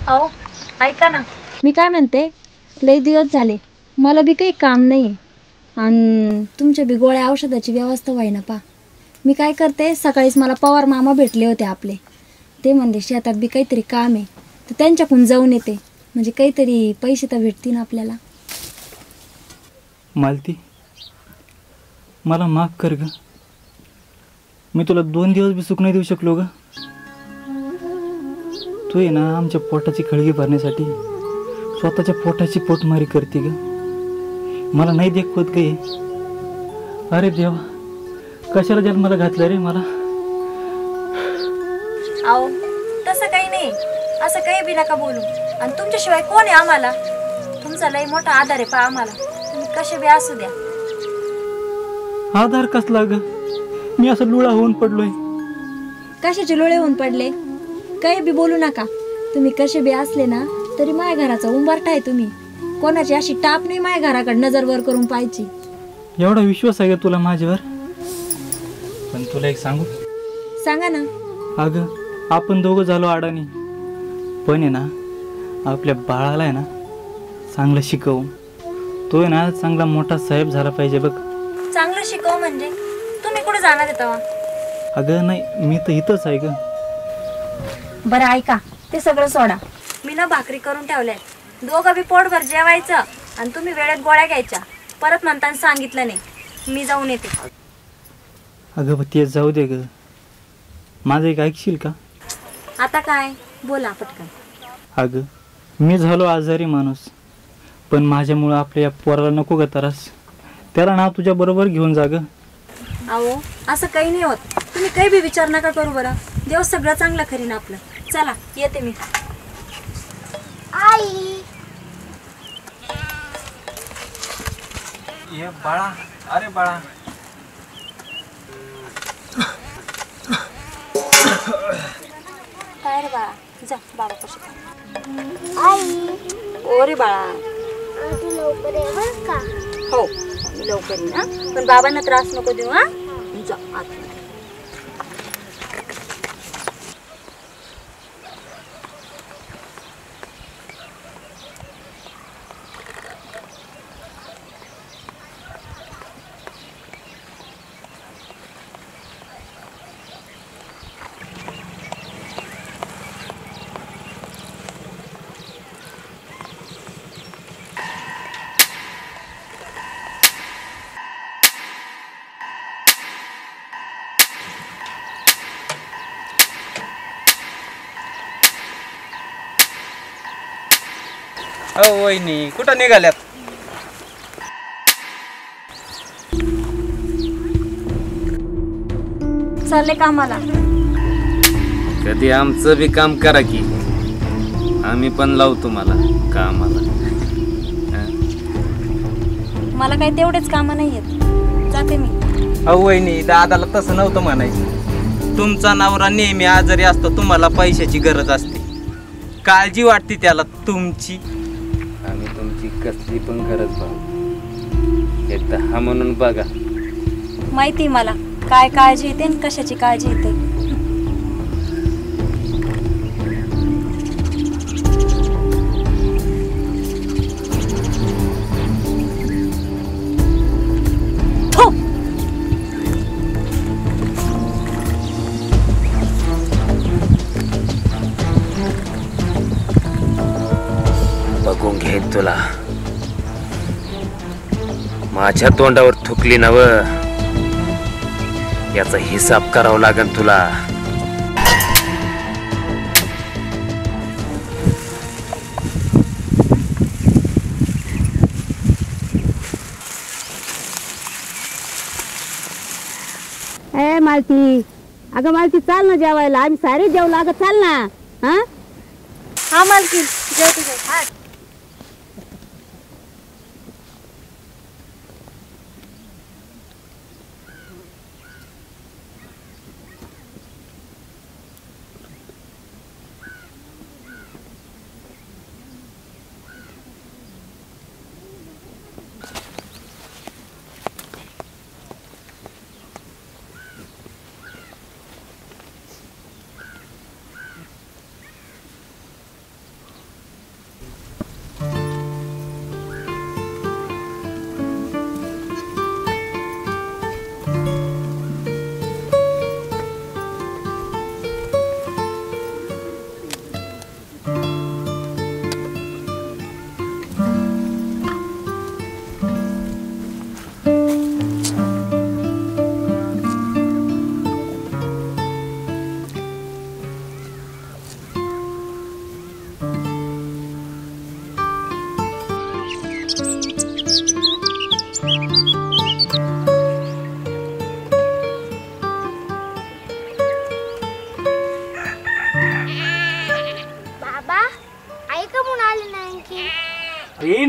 अहो ऐका ना, मी काय म्हणते, लई दिवस झाले, मला बी काही काम नाही आणि तुमच्या बी गोळ्या औषधाची व्यवस्था व्हायना पा. मी काय करते, सकाळीच मला पवार मामा भेटले होते आपले. ते म्हणले शेतात बी काहीतरी काम आहे, तर त्यांच्याकडून जाऊन येते, म्हणजे काहीतरी पैसे तर भेटतील आपल्याला. मालती, मला माफ कर ग. मी तुला 2 दिवस बी सुख नाही देऊ शकलो ग. तू आहे ना आमच्या पोटाची खळगी भरण्यासाठी स्वतःच्या पोटाची पोटमारी करते ग. मला नाही देखवत ग. अरे देवा, कशाला जन्माला घातलं रे मला. अहो तसं काही नाही, असं काही बी नका बोलू. आणि तुमच्याशिवाय कोण आहे आम्हाला? तुमचा लई मोठा आधार आहे पा आम्हाला. तुम्ही कसे बी असू द्या. आधार कसला ग? मी असं लुळा होऊन पडलोय. कशाचे लोळे होऊन पडले? काही बी बोलू नका. तुम्ही कसे बी असले ना तरी माझ्या घराचा उंबरठा आहे तुम्ही. कोणाची अशी टाप नाही माझ्या घराकडे नजर वर करून पाहायची. एवढा विश्वास आहे का तुला माझ्यावर? पण तुला एक सांगू? सांगा ना. अगं, आपण दोघं झालो अडाणी, पण आहे ना आपल्या बाळाला आहे ना चांगलं शिकवू. तो आहे ना चांगला मोठा साहेब झाला पाहिजे बघ. चांगलं शिकव म्हणजे तुम्ही कुठे जाणार आहे तेव्हा? अगं नाही, मी तर इथंच आहे ग. बरं ऐका, ते सगळं सोडा. मी ना भाकरी करून ठेवल्या. दोघं बी पोटभर जेवायचं आणि तुम्ही वेळेत गोळ्या घ्यायच्या. परत म्हणताना सांगितलं नाही. मी जाऊन येते. अगं ते जाऊ दे ग. माझं एक ऐकशील का? आता काय बोला पटकन. अगं, मी झालो आजारी माणूस, पण माझ्यामुळं आपल्या या पोराला नको ग त्रास. त्याला ना तुझ्या बरोबर घेऊन जा ग. अहो असं काही नाही होत. तुम्ही काही बी विचार नका करू. बरं, देव सगळं चांगलं करीन आपलं. चला येते मी. आई ये बाळा, अरे बाळा. काय रे बाळा, जा बाबा कशी. ओ रे बाळा, लवकर ये बरं का. हो मी लवकर येईन. हा, पण बाबांना त्रास नको देऊ. हा, जा आत. वहिनी कुठं निघाल्यात? चालले कामाला. कधी आमचं बी काम करा की, आम्ही पण लावू तुम्हाला कामाला. मला काही तेवढेच कामं नाही आहेत. जाते मी. वहिनी, दादाला तसं नव्हतं म्हणायचं. तुमचा नवरा नेहमी आजारी असतो, तुम्हाला पैशाची गरज असते, काळजी वाटते त्याला तुमची. आम्ही तुमची कसली पण गरज भाऊ. एकदा हा म्हणून बघा. माहिती मला काय काळजी येते आणि कशाची काळजी येते. बघून घेईन तुला. माझ्या तोंडावर थुकली नव, याचा हिसाब करावा लागेल तुला. ए मालती, अगं मालती चाल ना जेवायला. आम्ही सारे जेवलो. अगं चाल ना. हा मालकीन, जेवते जेवते.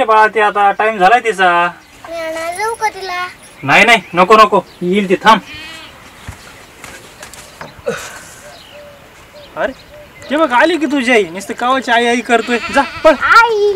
रे बाळा, ते आता टाइम झालाय तिचा. जाऊ का तिला? नाही नाही, नको नको, येईल ती, थांब. अरे ते बघ आली की तुझी आई, नुसतं कावाची आई आई करतोय. जा पळ. आई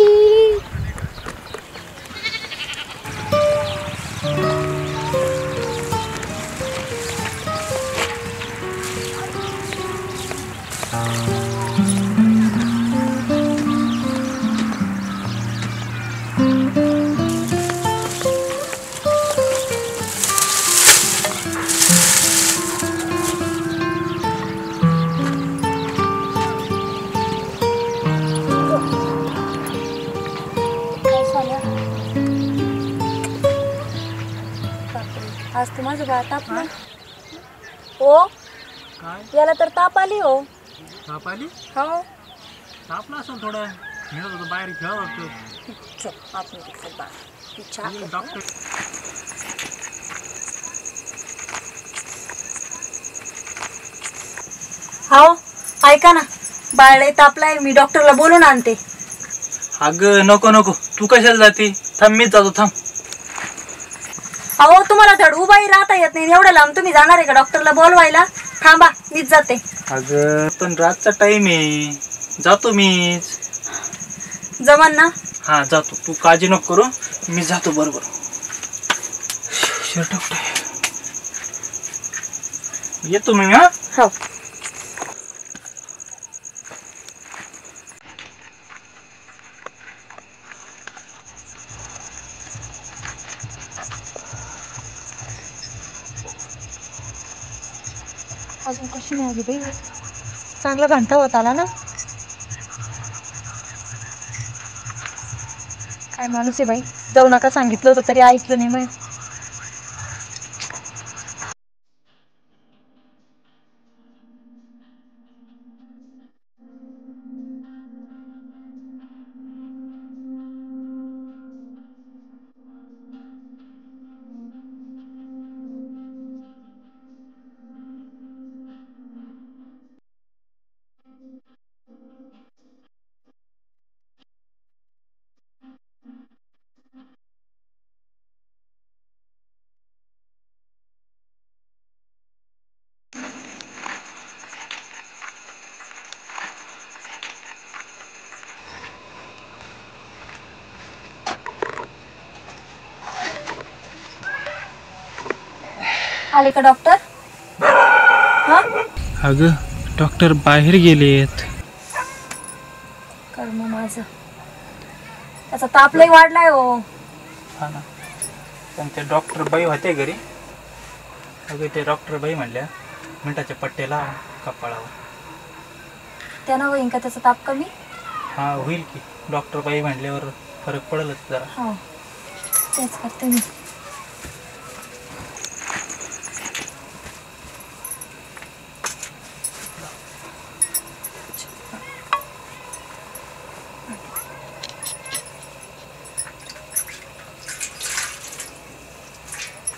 आज तू माझं बाळ तापलं. हो, याला तर ताप आली. हो, ताप आली? हो. तापला असं थोडं, मिळत होतं बाहेर खेळा वाटतं. चल आपण तिचं बाळ तिच्या डॉक्टर हो, ऐका ना, बाळ लय तापलाय, मी डॉक्टरला बोलून आणते. अगं नको नको, तू कशाला जाते? थांब, मीच जातो, थांब. अहो तुम्हाला धड उभाही राहता येत नाही, एवढं लांब तुम्ही जाणार आहे का डॉक्टरला बोलवायला? थांबा, मीच जाते. अगं पण रातचा टाइम आहे, जातो मीच. जमन ना? हा जातो, तू काळजी नको करू, मी जातो. बरोबर. शर्ट कुठे आहे? येतो मी. हा हो. अजून कशी नाही आली बाई? चांगला घंटा होत आला ना. काय माणूस आहे बाई, जाऊ नका सांगितलं होतं तरी ऐकलं नाही. मग आले का डॉक्टर? हा, अगं डॉक्टर बाहेर गेलेत. कर्म माझं, त्याचा ताप लय वाढलाय. हो, हा ना, पण ते डॉक्टर बाई होते घरी. अगं ते डॉक्टर बाई म्हणल्या मिठाच्या पट्ट्याला कपाळावर. त्यानं होईन का त्याचा ताप कमी? हा होईल की, डॉक्टर बाई म्हणल्यावर फरक पडेलच जरा. हो, तेच करते मी.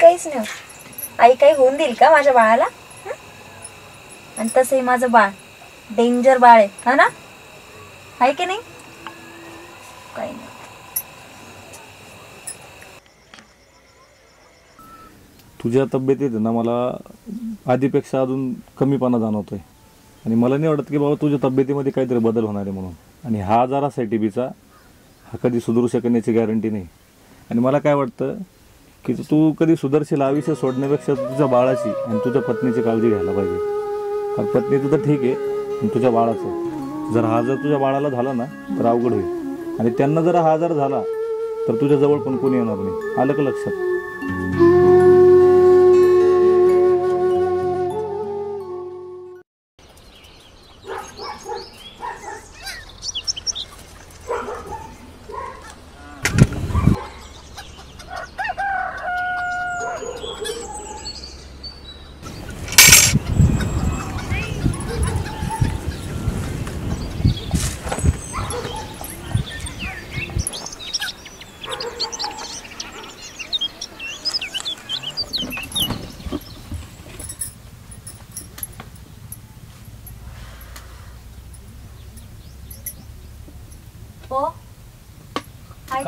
काहीच नाही, आई काही होऊन देईल का माझ्या बाळाला? आणि तसंही माझं बाळ डेंजर बाळ आहे, हा ना? आहे की नाही? काही नाही. तुझ्या तब्येतीत ना मला आधीपेक्षा अजून कमीपणा जाणवतोय आणि मला नाही वाटत की बाबा तुझ्या तब्येतीमध्ये काहीतरी बदल होणार आहे म्हणून. आणि हा आजार असा आहे टीबीचा, हा कधी सुधारू शकण्याची गॅरंटी नाही. आणि मला काय वाटतं की तू कधी सुधारशील हा विषय सोडण्यापेक्षा तुझ्या बाळाची आणि तुझ्या पत्नीची काळजी घ्यायला पाहिजे. कारण पत्नीचं तर ठीक आहे, पण तुझ्या बाळाचं जर हा आजार तुझ्या बाळाला झाला ना तर अवघड होईल. आणि त्यांना जर हा आजार झाला तर तुझ्या जवळ पण कोणी येणार नाही. आलं का लक्षात?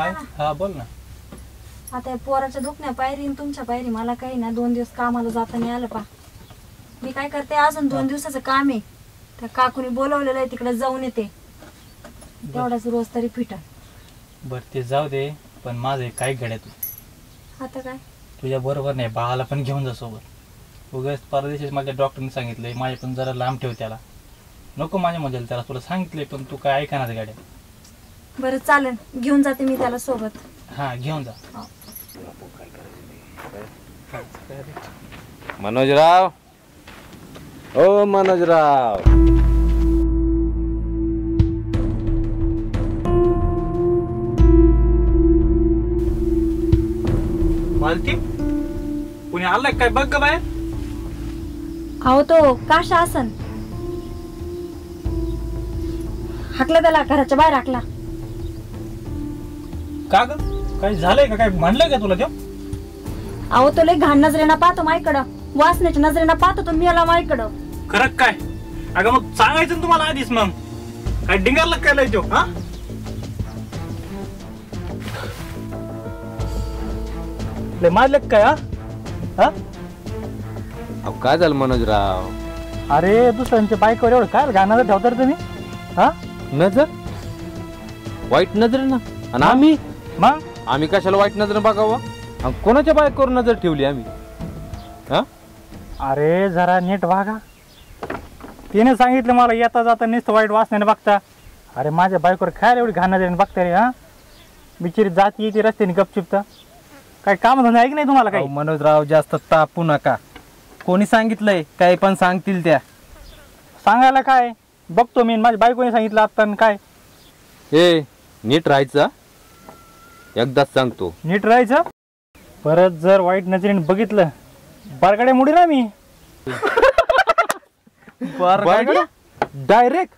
काय? ना. हा बोल ना. आता या पोराच्या दुखण्या पायरी आणि तुमच्या पायरी मला काही ना 2 दिवस कामाला जाता नाही आलं पा. मी काय करते अजून 2 दिवसाचं काम आहे. त्या काकूने बोलवलेलं आहे तिकडे जाऊन येते. तेवढाच रोज तरी फिटा. बरं ते जाऊ दे, पण माझं एक काय घड्या तू आता काय तुझ्या बरोबर नाही, बाळाला पण घेऊन जा सोबत. उगाच परदेशात माझ्या डॉक्टरने सांगितलंय, माझ्या पण जरा लांब ठेव त्याला. नको माझ्या मजेला त्याला, तुला सांगितलंय पण तू काय ऐका ना गाड्या. बरं चालेल, घेऊन जाते मी त्याला सोबत. हा घेऊन जा. मनोजराव, ओ मनोजराव, मालती कुणी आलाय काय बघ ग बाहेर. अहो तो काशा आसन हाकला त्याला, घराच्या बाहेर हाकला. का ग काय झालंय का, काय म्हणलंय का तुला देव? अहो तो लय घाण नजरेनं पाहतो माईकडं, वासण्याच्या नजरेनं पाहतो तो मेला माईकडं. खरं काय? अगं मग सांगायचं ना तुम्हाला आधीच. मग काय डिंगारला काय लय देव? हा लय मारलं काय? हा अहो काय झालं मनोजराव? अरे दुसऱ्यांच्या बाईकवर एवढं काय गाण्याचं ठेवता तुम्ही? हा नजर वाईट नजर ना. आणि मग आम्ही कशाला वाईट नजर बघावं? कोणाच्या बायकोवर नजर ठेवली आम्ही? हा अरे जरा नीट वागा. तिने सांगितलं मला येता जाता नुसतं वाईट वासण्याने बघता. अरे माझ्या बायकोवर काय एवढी घाण नजरेने बघता रे? हा बिचारी जाती येते रस्त्याने गपचिपता. काय काम धंदा आहे की नाही तुम्हाला? काही मनोजराव जास्त तापू नका. कोणी सांगितलंय? काही पण सांगतील त्या. सांगायला काय बघतो मी, माझ्या बायकोने सांगितलं आता. काय ए नीट राहायचं, एकदाच सांगतो. नीट राहायचं. परत जर वाईट नजरेने बघितलं बारगाड्या मुडी ना मी. डायरेक्ट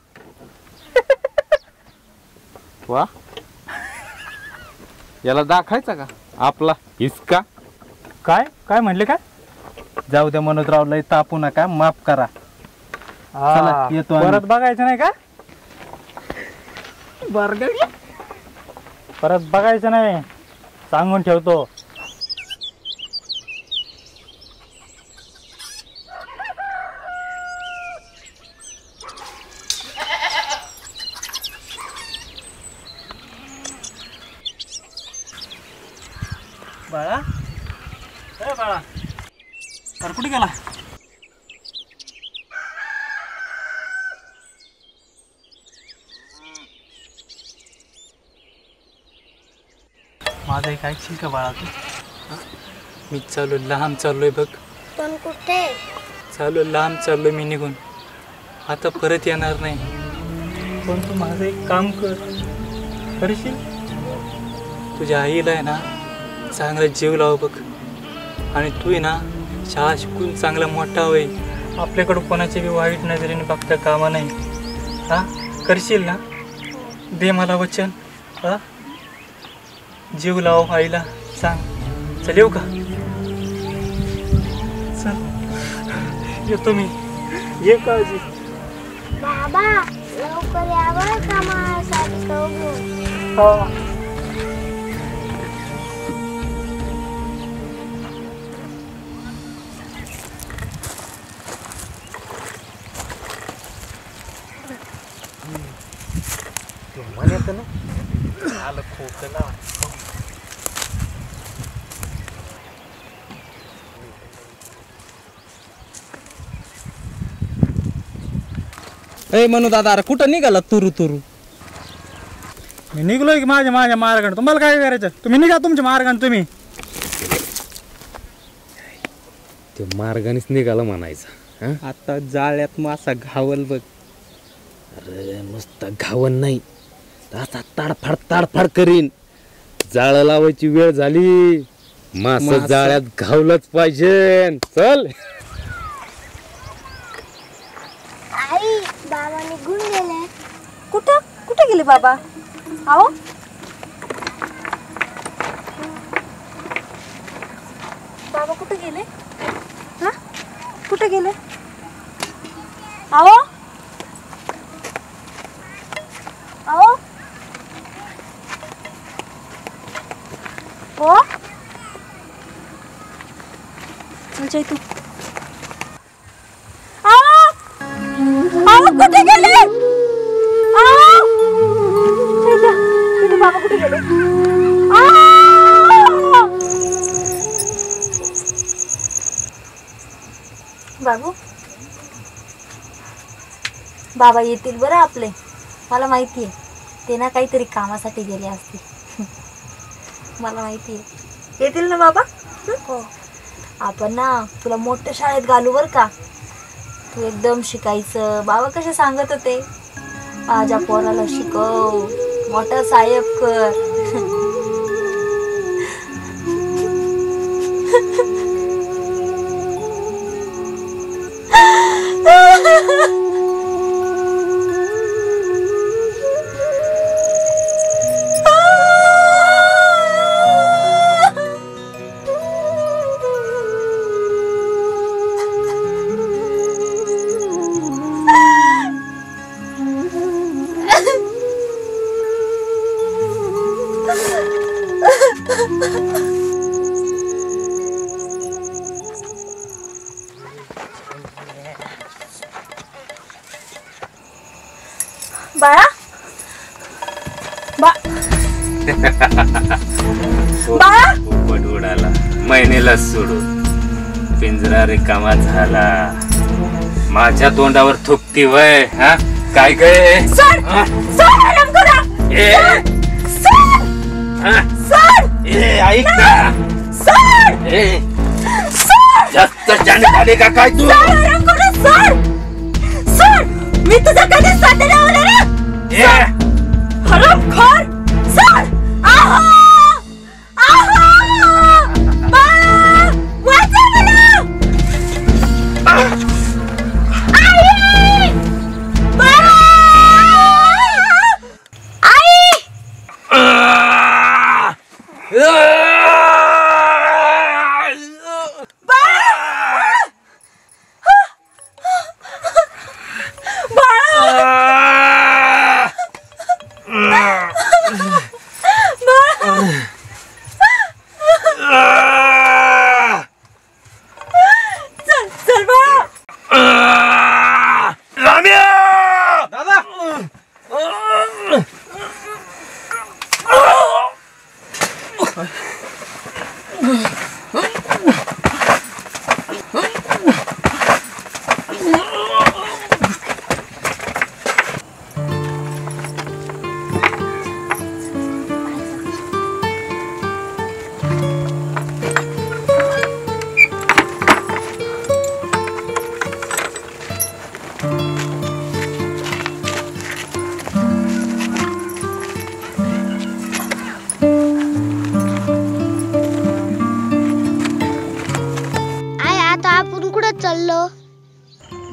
वा. याला दाखायचा का आपला हिसका? काय काय म्हणले? काय जाऊ द्या मनोजराव, लय तापू नका, माफ करा. चला, येतो आम्ही. परत बघायचं नाही का? परत बघायचं नाही, सांगून ठेवतो. बाळा, ए बाळा, अरे कुठे गेला? माझं एक ऐकशील का बाळा तू? मी चालू लांब चाललोय बघ. पण कुठे? चालू लांब चाललोय मी निघून. आता परत येणार नाही. पण तू माझं एक काम करशील? तुझ्या आईला आहे ना चांगला जीव लाव बघ. आणि तू आहे ना शाळा शिकून चांगला मोठा होईल. आपल्याकडं कोणाची बी वाईट नजरेने बघता कामा नाही. हा करशील ना? दे मला वचन. हा जीव लाव आईला सांग. चल येऊ का? चल येतो मी. ये काळजी. बाबा लवकर यावं का माझ्यासाठी खाऊ घेऊन? हा आलं खोकला. ए मनू दादा, अरे कुठं निघाला तुरू तुरू? मी निघलोय की माझ्या मार्गाने. तुम्हाला काय करायचं? तुम्ही निघा तुमच्या मार्गाने. तुम्ही ते मार्गानेच निघाला म्हणायचं. आता जाळ्यात मासा घावल बघ. अरे मस्त घावन नाही, असा ताडफाड करीन. जाळ लावायची वेळ झाली. मासा जाळ्यात घावलंच पाहिजे. चल. आई बाबा निघून गेले. कुठं कुठे गेले बाबा? अहो बाबा कुठे गेले? हा कुठे गेले? अहो अहो चल तू कुठे गेले? बाबा कुठे गेले? बाबू बाबा येतील बरं आपले, मला माहिती आहे ते ना काहीतरी कामासाठी गेले असतील. मला माहिती आहे येतील ना बाबा. हो आपण ना तुला मोठ्या शाळेत घालू बरं का. तू एकदम शिकायचं. बाबा कसे सांगत होते, माझ्या पोराला शिकव, मोठा साहेब कर. बाळा बाळा पोपट उडाला महिनेला सोडून, पिंजरा रिकामा झाला, माझ्या तोंडावर थुकती वय. हा काय काय ऐक ना, जास्त जाणे झाले का काय तू? मी तुझा कधीच साथ नाही होणार. हरामखोर सोड. वाचा मला.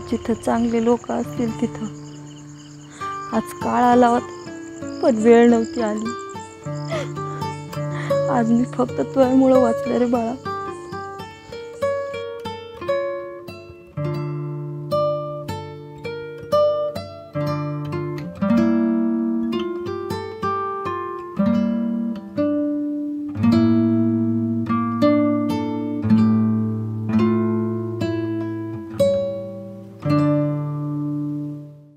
जिथं चांगले लोक असतील तिथं. आज काळ आला होता पण वेळ नव्हती आली. आज मी फक्त तुझ्यामुळं वाचले रे बाळा.